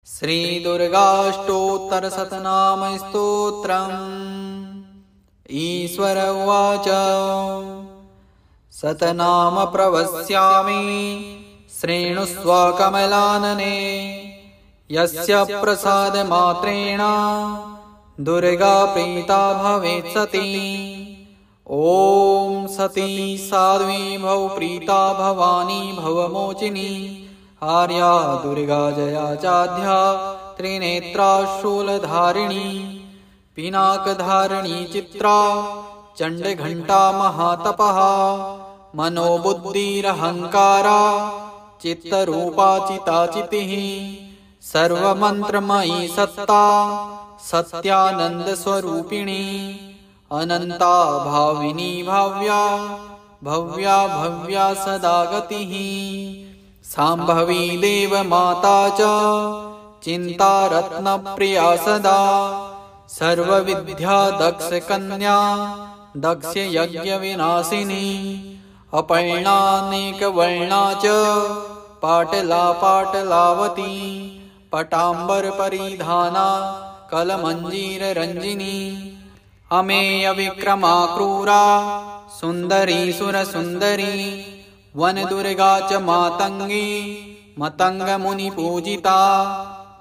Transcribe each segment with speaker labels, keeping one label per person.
Speaker 1: श्रीदुर्गाष्टोत्तरशतनामस्तोत्रम्। ईश्वर उवाच शतनाम प्रवक्ष्यामि शृणुष्व कमलानने। यस्य प्रसादमात्रेण दुर्गा प्रीता भवेत् सती। ॐ सती साध्वी भव प्रीता भवानी भवमोचिनी। आर्या दुर्गा जया चाद्या त्रिनेत्रा शूलधारिणी। पिनाकधारिणी चित्रा चण्डघण्टा महातपः। मनोबुद्धिरहङ्कारा चित्तरूपा चिताचितिः। सर्वमन्त्रमयी सत्ता सत्यानन्दस्वरूपिणी। अनन्ता भाविनी भाव्या भव्या भव्या सदा गतिः। शाम्भवी देवमाता च चिन्ता रत्नप्रिया सदा। सर्वविद्या दक्षकन्या दक्षयज्ञविनाशिनी। अपर्णानेकवर्णा च पाटला पाटलावती। पटाम्बरपरिधाना कलमञ्जीररञ्जिनी। अमेयविक्रमा क्रूरा सुन्दरी सुरसुन्दरी। वनदुर्गा च मातङ्गी मतङ्गमुनिपूजिता।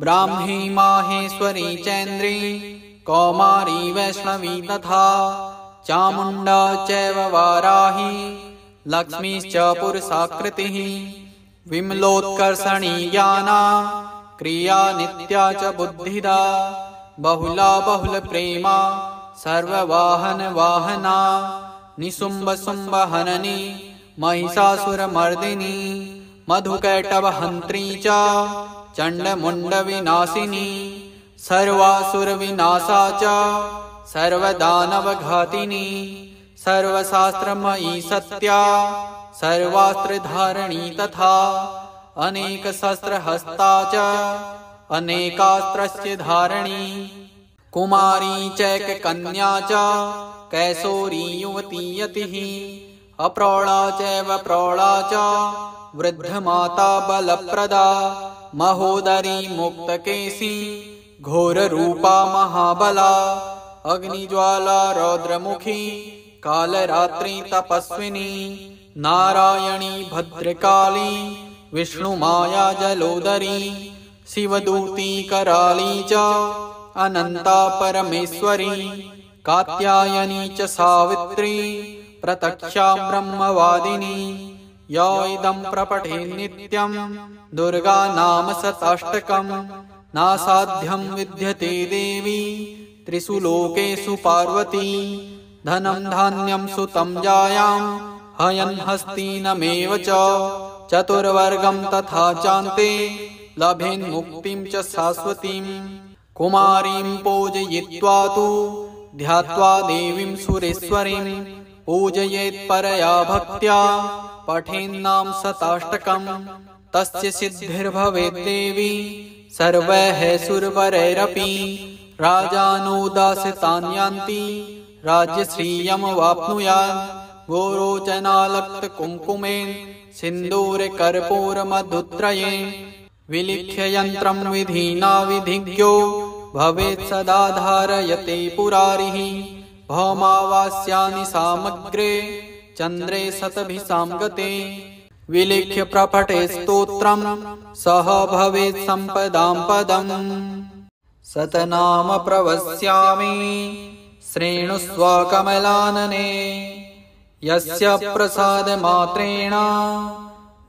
Speaker 1: ब्राह्मी माहेश्वरी चैन्द्री कौमारी वैष्णवी तथा। चामुण्डा चैव वाराही लक्ष्मीश्च पुरुषाकृतिः। विमलोत्कर्षणी ज्ञाना क्रिया नित्या च बुद्धिदा। बहुला बहुलप्रेमा सर्ववाहनवाहना। निशुम्भशुम्भहननी महिषासुरमर्दिनी। मधुकैटभहन्त्री च चण्डमुण्डविनाशिनी। सर्वासुरविनाशा च सर्वदानवघातिनी। सर्वशास्त्रमयी सत्या सर्वास्त्रधारिणी तथा। अनेकशस्त्रहस्ता च अनेकास्त्रस्य धारिणी। कुमारी चैककन्या च कैशोरी युवती यतिः। अप्रौढा चैव प्रौढा च वृद्धमाता बलप्रदा। महोदरी मुक्तकेशी घोररूपा महाबला। अग्निज्वाला रौद्रमुखी कालरात्रि तपस्विनी। नारायणी भद्रकाली विष्णुमाया जलोदरी। शिवदूती कराली च अनन्ता परमेश्वरी। कात्यायनी च सावित्री प्रत्यक्षा ब्रह्मवादिनी। यो इदं प्रपठे नित्यं दुर्गा नाम शताष्टकम्। नासाध्यं विद्यते देवी त्रिषु लोकेषु पार्वती। धनं धान्यं सुतं जायां हयन् हस्तिनमेव च। चतुर्वर्गं तथा चान्ते लभेन्मुक्तिं च शाश्वतीम्। कुमारीं पूजयित्वा तु ध्यात्वा देवीं सुरेश्वरीं। पूजयेत् परया भक्त्या पठेन्नाम शताष्टकम्। तस्य सिद्धिर्भवेत् देवी सर्वैः सुरवरैरपि। राजानो दासितान् यान्ति राज्यश्रियमवाप्नुयात्। गोरोचनालक्तकुङ्कुमेन सिन्दूरकर्पूरमधुत्रयेण। विलिख्य यन्त्रं विधिना विधिज्ञो भवेत् सदा धारयते पुरारिः। भौमावास्यानि सामग्रे चन्द्रे शतभिषां गते। विलिख्य प्रपठे स्तोत्रं सह भवेत् सम्पदां पदम्। शतनाम प्रवक्ष्यामि शृणुष्व कमलानने। यस्य प्रसादमात्रेण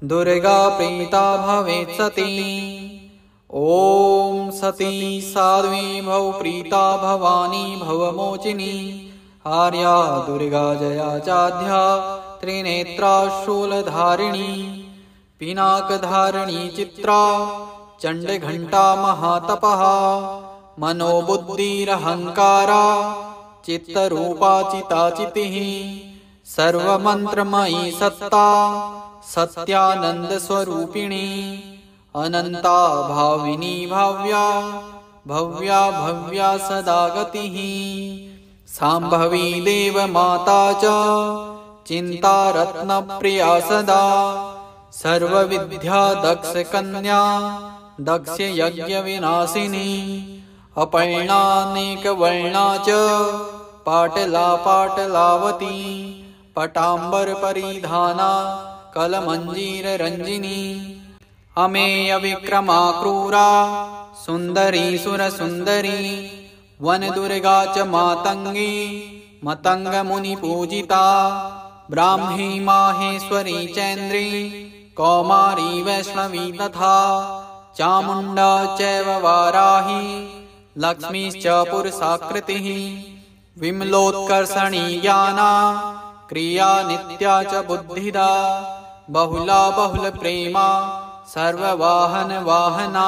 Speaker 1: दुर्गा प्रीता भवेत् सती। ॐ सती साध्वी भव प्रीता भवानी भवमोचिनी। आर्या दुर्गा जया चाद्या त्रिनेत्रा शूलधारिणी। पिनाकधारिणी चित्रा चण्डघण्टा महातपः। मनोबुद्धिरहङ्कारा चित्तरूपा चिताचितिः। सर्वमन्त्रमयी सत्ता सत्यानन्दस्वरूपिणी। अनन्ता भाविनी भाव्या भव्या भव्या सदा गतिः। शाम्भवी देवमाता च चिन्ता रत्नप्रिया सदा। सर्वविद्या दक्षकन्या दक्षयज्ञविनाशिनी अपर्णानेकवर्णा च पाटला पाटलावती पटाम्बरपरिधाना कलमञ्जीररञ्जिनी अमेयविक्रमा क्रूरा सुन्दरी सुरसुन्दरी वनदुर्गा च मातङ्गी मतङ्गमुनिपूजिता ब्राह्मी माहेश्वरी चैन्द्री कौमारी वैष्णवी तथा चामुण्डा चैव वाराही लक्ष्मीश्च पुरुषाकृतिः विमलोत्कर्षणी ज्ञाना क्रिया नित्या च बुद्धिदा बहुला बहुलप्रेमा सर्ववाहनवाहना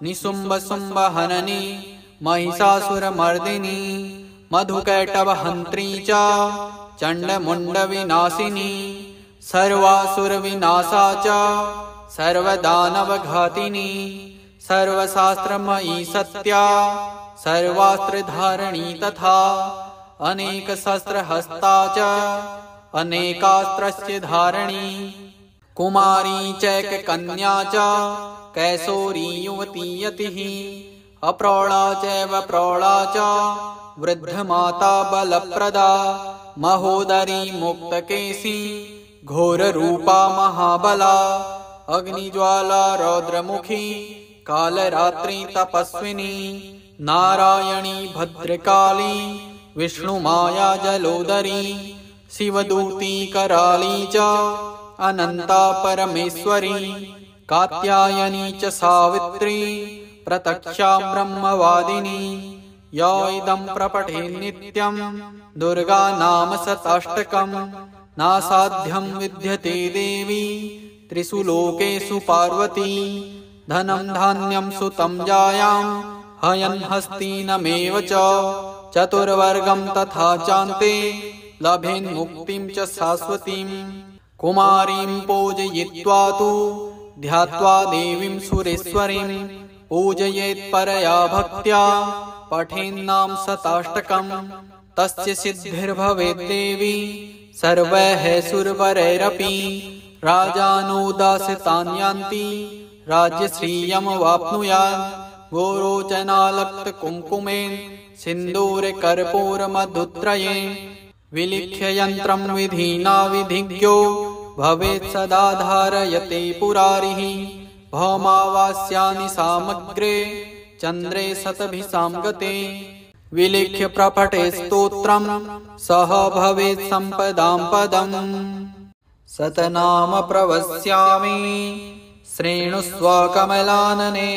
Speaker 1: निशुम्भशुम्भहननी महिषासुरमर्दिनी मधुकैटभहन्त्री च चण्डमुण्डविनाशिनी सर्वासुरविनाशा च सर्वदानवघातिनी सर्वशास्त्रमयी सत्या सर्वास्त्रधारिणी तथा अनेकशस्त्रहस्ता च अनेकास्त्रस्य धारिणी कुमारी चैककन्या च कैशोरी युवती यतिः अप्रौढा चैव प्रौढा च वृद्धमाता बलप्रदा महोदरी मुक्तकेशी घोररूपा महाबला अग्निज्वाला रौद्रमुखी कालरात्रि तपस्विनी नारायणी भद्रकाली विष्णुमाया जलोदरी शिवदूती कराली च अनन्ता परमेश्वरी कात्यायनी च सावित्री प्रत्यक्षा ब्रह्मवादिनी या इदं प्रपठे नित्यं दुर्गा नाम शताष्टकं नासाध्यं विद्यते देवी त्रिषु लोकेषु पार्वती धनं धान्यं सुतं जायां हयन् हस्तिनमेव च चतुर्वर्गं तथा चान्ते लभेन्मुक्तिं च शाश्वतीं कुमारीं पूजयित्वा तु ध्यात्वा देवीं सुरेश्वरीं पूजयेत्परया भक्त्या पठेन्नाम शताष्टकं तस्य सिद्धिर्भवेद्देवी सर्वैः सुरवरैरपि राजानुदासितान् यान्ति राज्यश्रियमवाप्नुयात् गोरोचनालक्तकुङ्कुमेन सिन्दूरकर्पूरमधुत्रयेण विलिख्य यन्त्रं विधिना विधिज्ञो भवेत् सदा धारयते पुरारिः भौमावास्यानि सामग्रे चन्द्रे शतभिषां गते विलिख्य प्रपठे स्तोत्रं सह भवेत् सम्पदां पदम् शतनाम प्रवक्ष्यामि शृणुष्व कमलानने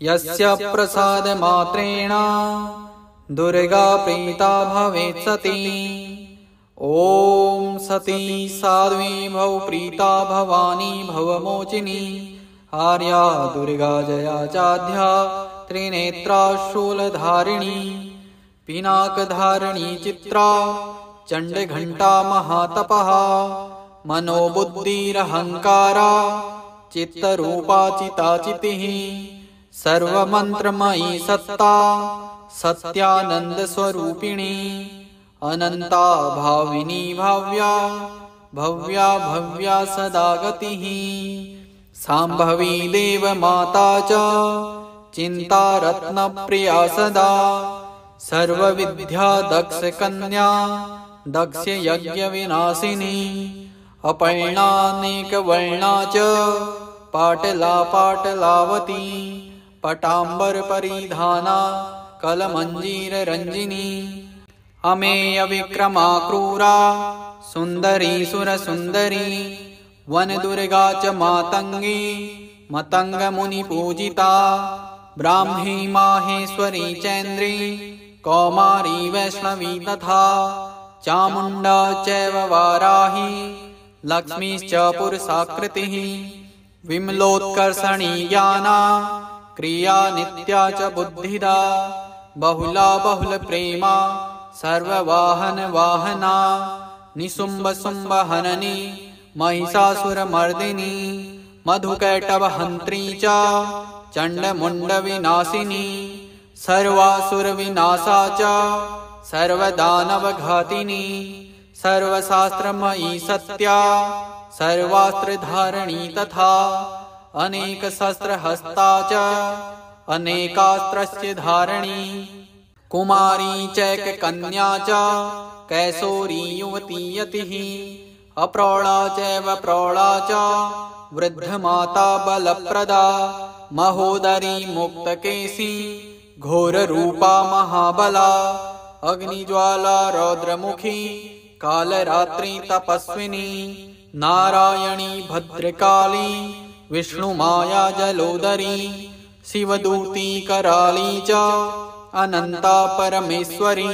Speaker 1: यस्य प्रसादमात्रेण दुर्गा प्रीता भवेत् सती ॐ सती साध्वी भव प्रीता भवानी भवमोचिनी आर्या दुर्गा जया चाध्या त्रिनेत्रा शूलधारिणी पिनाकधारिणी चित्रा चण्डघण्टा महातपः मनोबुद्धिरहङ्कारा चित्तरूपा चिताचितिः सर्वमन्त्रमयी सत्ता सत्यानन्दस्वरूपिणी अनन्ता भाविनी भाव्या भव्या भव्या सदा गतिः शाम्भवी देवमाता च चिन्तारत्नप्रिया सदा सर्वविद्या दक्षकन्या दक्षयज्ञविनाशिनी अपर्णानेकवर्णा च पाटला पाटलावती पटाम्बरपरिधाना कलमञ्जीररञ्जिनी अमेयविक्रमा क्रूरा सुन्दरी सुरसुन्दरी वनदुर्गा च मातङ्गी मतङ्गमुनिपूजिता ब्राह्मी माहेश्वरी चैन्द्री कौमारी वैष्णवी तथा चामुण्डा चैव वाराही लक्ष्मीश्च पुरुषाकृतिः विमलोत्कर्षणी ज्ञाना क्रिया नित्या च बुद्धिदा बहुला बहुलप्रेमा सर्ववाहनवाहना निशुम्भशुम्भहननी महिषासुरमर्दिनी मधुकैटभहन्त्री च चण्डमुण्डविनाशिनी सर्वासुरविनाशा च सर्वदानवघातिनी सर्वशास्त्रमयी सत्या सर्वास्त्रधारिणी तथा अनेकशस्त्रहस्ता च अनेकास्त्रस्य धारिणी कुमारी चैककन्या च कैशोरी युवती यतिः अप्रौढा चैव प्रौढा च वृद्धमाता बलप्रदा महोदरी मुक्तकेशी घोररूपा महाबला अग्निज्वाला रौद्रमुखी कालरात्रि तपस्विनी नारायणी भद्रकाली विष्णुमाया जलोदरी शिवदूती कराली च अनंता परमेश्वरी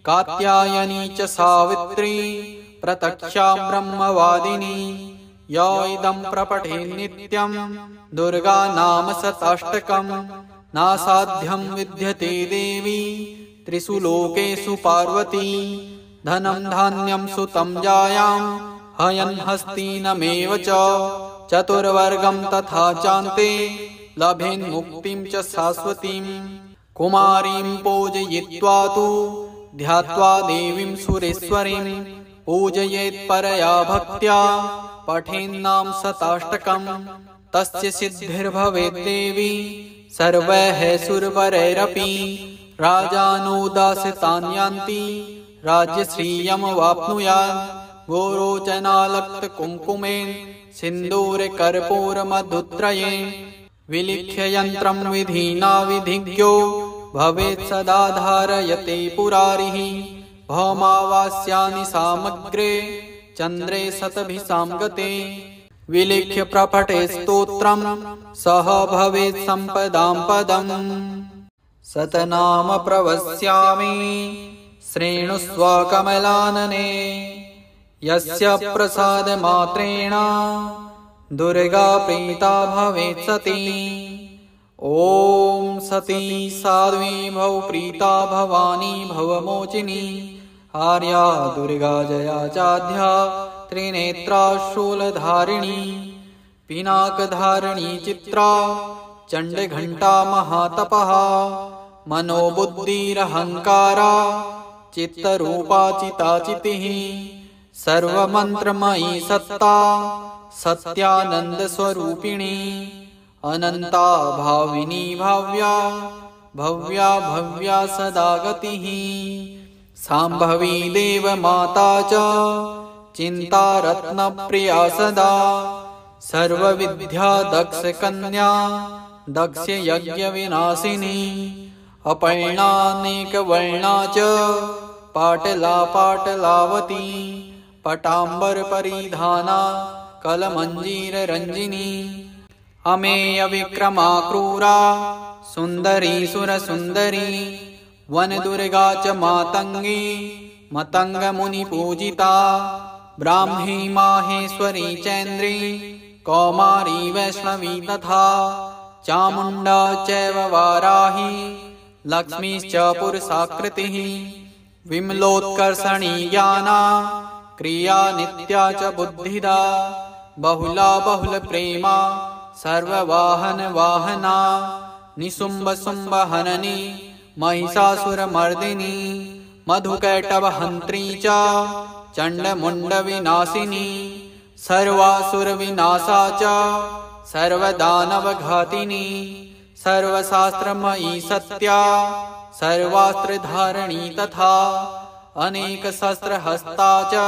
Speaker 1: कात्यायनी च सावित्री प्रत्यक्षा ब्रह्मवादिनी या इदं प्रपठे नित्यं दुर्गा नाम शताष्टकम् नासाध्यं विद्यते देवी त्रिषु लोकेषु पार्वती धनं धान्यं सुतं जायां हयन् हस्तिनमेव च चतुर्वर्गं तथा चान्ते लभेन् मुक्तिं च शाश्वतीं कुमारीं पूजयित्वा तु ध्यात्वा देवीं सुरेश्वरीं पूजयेत् परया भक्त्या पठेन्नाम शताष्टकम् तस्य सिद्धिर्भवेत् देवी सर्वैः सुरवरैरपि राजानुदासितान् यान्ति राज्यश्रियमवाप्नुयात् गोरोचनालक्तकुङ्कुमेन सिन्दूरकर्पूरमधुत्रयेण विलिख्य यन्त्रं विधिना विधिज्ञो भवेत् सदा धारयते पुरारिः भौमावास्यानि सामग्रे चन्द्रे शतभिषां गते विलिख्य प्रपठे स्तोत्रं सह भवेत् सम्पदां पदम् शतनाम प्रवक्ष्यामि शृणुष्व कमलानने यस्य प्रसादमात्रेण दुर्गा प्रीता भवेत् सती ॐ सती साध्वी भव प्रीता भवानी भवमोचिनी आर्या दुर्गा जया चाध्या त्रिनेत्रा शूलधारिणी पिनाकधारिणी चित्रा चण्डघण्टा महातपः मनोबुद्धिरहङ्कारा चित्तरूपा चिताचितिः सर्वमन्त्रमयी सत्ता सत्यानन्दस्वरूपिणी अनन्ता भाविनी भाव्या भव्या भव्या सदा गतिः शाम्भवी देवमाता च चिन्तारत्नप्रिया सदा सर्वविद्या दक्षकन्या दक्षयज्ञविनाशिनी अपर्णानेकवर्णा च पाटला पाटलावती पटाम्बरपरिधाना कलमञ्जीररञ्जिनी अमेयविक्रमा क्रूरा सुन्दरी सुरसुन्दरी वनदुर्गा च मातङ्गी मतङ्गमुनिपूजिता ब्राह्मी माहेश्वरी चैन्द्री कौमारी वैष्णवी तथा चामुण्डा चैव वाराही लक्ष्मीश्च पुरुषाकृतिः विमलोत्कर्षणी ज्ञाना क्रिया नित्या च बुद्धिदा बहुला बहुलप्रेमा सर्ववाहनवाहना निशुम्भशुम्भहननी महिषासुरमर्दिनी मधुकैटभहन्त्री च चण्डमुण्डविनाशिनी सर्वासुरविनाशा च सर्वदानवघातिनी सर्वशास्त्रमयी सत्या सर्वास्त्रधारिणी तथा अनेकशस्त्रहस्ता च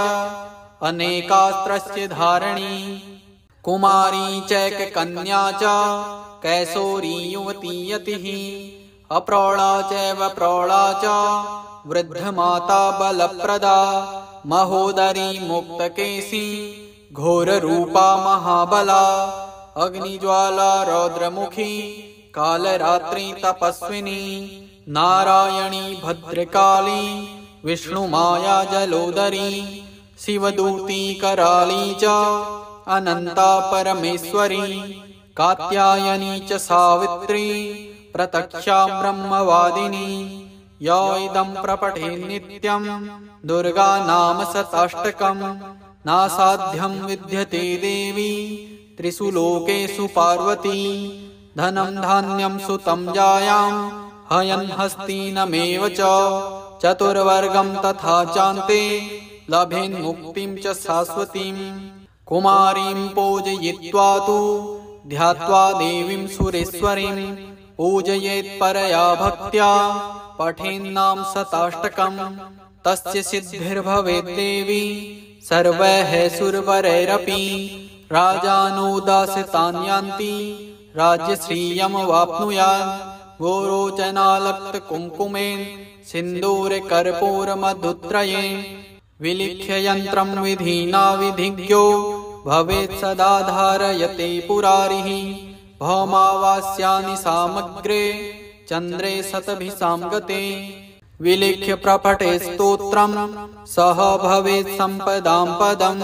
Speaker 1: अनेकास्त्रस्य धारिणी कुमारी चैककन्या च कैशोरी युवती यतिः अप्रौढा चैव प्रौढा च वृद्धमाता बलप्रदा महोदरी मुक्तकेशी घोररूपा महाबला अग्निज्वाला रौद्रमुखी कालरात्रि तपस्विनी नारायणी भद्रकाली विष्णुमाया जलोदरी शिवदूती कराली च अनंता परमेश्वरी कात्यायनी च सावित्री प्रत्यक्षा ब्रह्मवादिनी या इदं प्रपठे नित्यं दुर्गा नाम शताष्टकम् नासाध्यं विद्यते देवी त्रिषु लोकेषु पार्वती धनं धान्यं सुतं जायां हयन् हस्तिनमेव च चतुर्वर्गं तथा चान्ते लभेन् मुक्तिं च शाश्वतीं कुमारीं पूजयित्वा तु ध्यात्वा देवीं सुरेश्वरीं पूजयेत्परया भक्त्या पठेन्नाम शताष्टकम् तस्य सिद्धिर्भवेत् देवी सर्वैः सुरवरैरपि राजानुदासितान्यान्ति राज्यश्रियमवाप्नुयात् गोरोचनालक्तकुङ्कुमेन सिन्दूरकर्पूरमधुत्रयेण विलिख्य यन्त्रं विधिना विधिज्ञो भवेत् सदा धारयते पुरारिः भौमावास्यानि सामग्रे चन्द्रे शतभिसां गते विलिख्य प्रपठे स्तोत्रं सह भवेत् सम्पदां पदम्।